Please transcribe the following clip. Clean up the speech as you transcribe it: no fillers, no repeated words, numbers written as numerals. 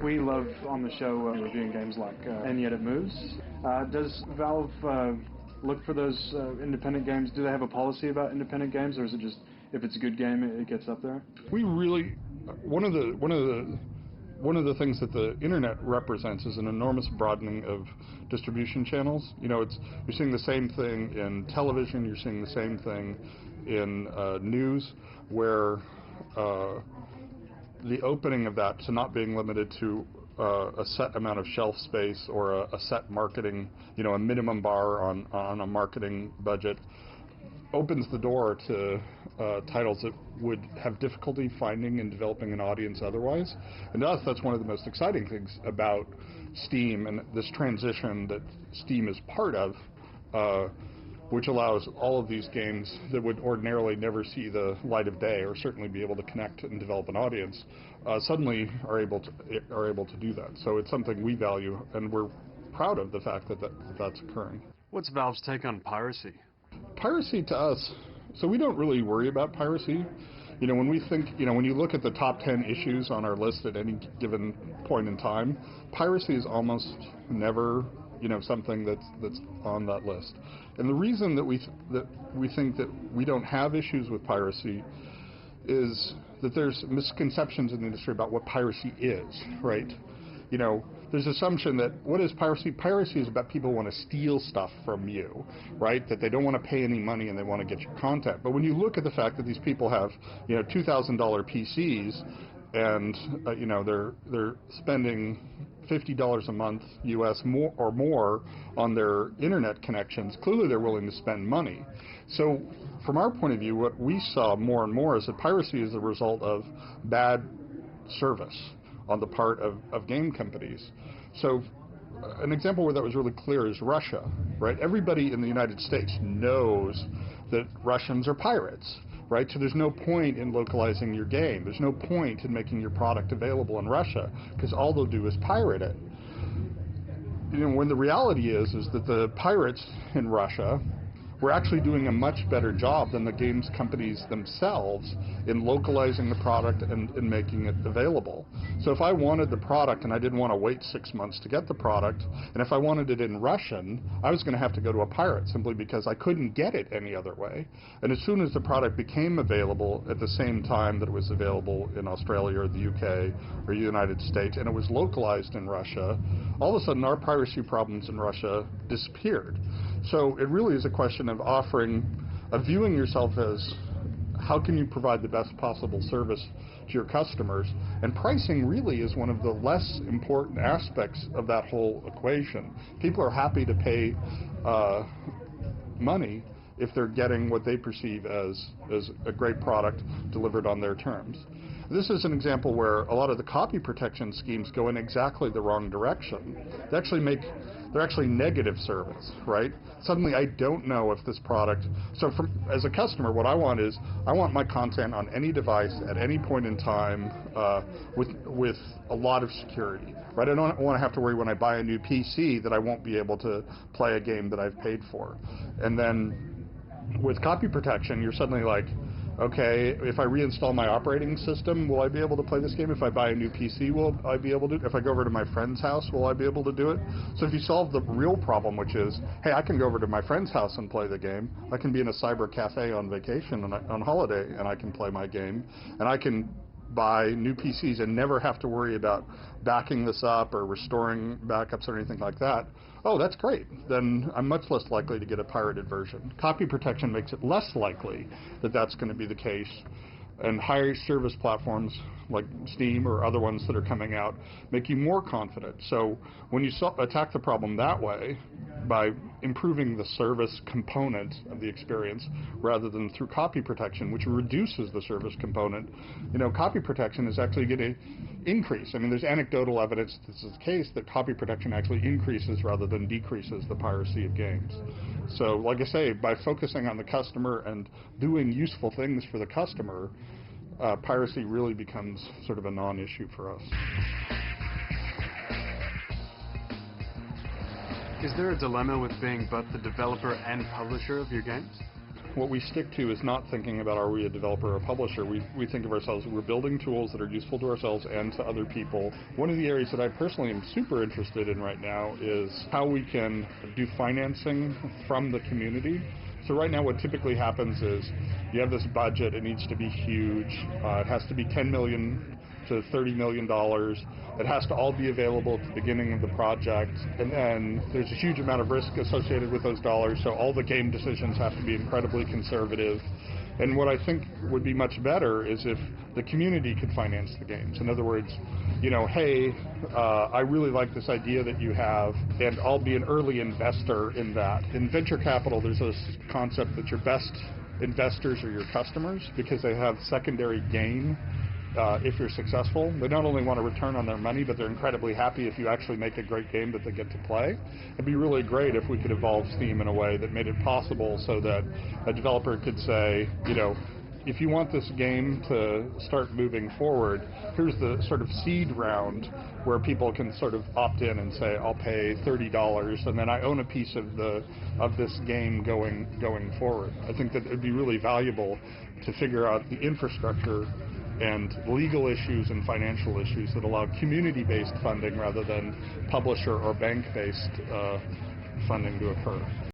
We love on the show reviewing games like And Yet It Moves. Does Valve look for those independent games? Do they have a policy about independent games, or is it just if it's a good game, it gets up there? We really one of the things that the internet represents is an enormous broadening of distribution channels. You know, you're seeing the same thing in television. You're seeing the same thing in news, where the opening of that to not being limited to a set amount of shelf space or a set marketing, a minimum bar on a marketing budget, opens the door to titles that would have difficulty finding and developing an audience otherwise. And to us, that's one of the most exciting things about Steam and this transition that Steam is part of, which allows all of these games that would ordinarily never see the light of day or certainly be able to connect and develop an audience, suddenly are able to do that. So it's something we value, and we're proud of the fact that that's occurring. What's Valve's take on piracy? Piracy to us, so we don't really worry about piracy. When we think, when you look at the top 10 issues on our list at any given point in time, piracy is almost never something that's on that list. And the reason that we think that we don't have issues with piracy is that there's misconceptions in the industry about what piracy is, right? There's assumption that what is piracy? Piracy is about people who want to steal stuff from you, right? That they don't want to pay any money and they want to get your content. But when you look at the fact that these people have, $2,000 PCs and they're spending $50 a month US more on their internet connections, clearly they're willing to spend money. So from our point of view, what we saw more and more is that piracy is the result of bad service on the part of game companies. So an example where that was really clear is Russia, right? Everybody in the United States knows that Russians are pirates, right? So there's no point in localizing your game. There's no point in making your product available in Russia, because all they'll do is pirate it. When the reality is that the pirates in Russia were actually doing a much better job than the games companies themselves in localizing the product and making it available. So if I wanted the product and I didn't want to wait 6 months to get the product, and if I wanted it in Russian, I was going to have to go to a pirate simply because I couldn't get it any other way. And as soon as the product became available at the same time that it was available in Australia or the UK or the United States, and it was localized in Russia, all of a sudden our piracy problems in Russia disappeared. So it really is a question of viewing yourself as how can you provide the best possible service to your customers, and pricing really is one of the less important aspects of that whole equation. People are happy to pay money if they're getting what they perceive as a great product delivered on their terms. This is an example where a lot of the copy protection schemes go in exactly the wrong direction. They're actually negative service, right? Suddenly I don't know if this product, as a customer, what I want is, I want my content on any device at any point in time with a lot of security, right? I don't want to have to worry when I buy a new PC that I won't be able to play a game that I've paid for. And then with copy protection, you're suddenly like, okay, if I reinstall my operating system, will I be able to play this game? If I buy a new PC, will I be able to? If I go over to my friend's house, will I be able to do it? So if you solve the real problem, which is, hey, I can go over to my friend's house and play the game. I can be in a cyber cafe on vacation on holiday, and I can play my game. And I can buy new PCs and never have to worry about backing this up or restoring backups or anything like that. Oh, that's great. Then I'm much less likely to get a pirated version. Copy protection makes it less likely that that's going to be the case. And higher service platforms like Steam or other ones that are coming out make you more confident. So when you attack the problem that way, by improving the service component of the experience rather than through copy protection, which reduces the service component, copy protection is actually going to increase. I mean, there's anecdotal evidence that this is the case, that copy protection actually increases rather than decreases the piracy of games. So, like I say, by focusing on the customer and doing useful things for the customer, piracy really becomes sort of a non-issue for us. Is there a dilemma with being both the developer and publisher of your games? what we stick to is not thinking about are we a developer or a publisher. We think of ourselves, we're building tools that are useful to ourselves and to other people. One of the areas that I personally am super interested in right now is how we can do financing from the community. So right now what typically happens is you have this budget, it needs to be huge, it has to be $10 million to $30 million. It has to all be available at the beginning of the project, and then there's a huge amount of risk associated with those dollars, so all the game decisions have to be incredibly conservative. And what I think would be much better is if the community could finance the games. In other words, hey, I really like this idea that you have, and I'll be an early investor in that. In venture capital, there's this concept that your best investors are your customers because they have secondary gain. If you're successful, they not only want a return on their money, but they're incredibly happy if you actually make a great game that they get to play. It'd be really great if we could evolve Steam in a way that made it possible so that a developer could say, if you want this game to start moving forward, here's the sort of seed round where people can sort of opt in and say, I'll pay $30, and then I own a piece of this game going forward. I think that it'd be really valuable to figure out the infrastructure and legal issues and financial issues that allow community-based funding rather than publisher or bank-based funding to occur.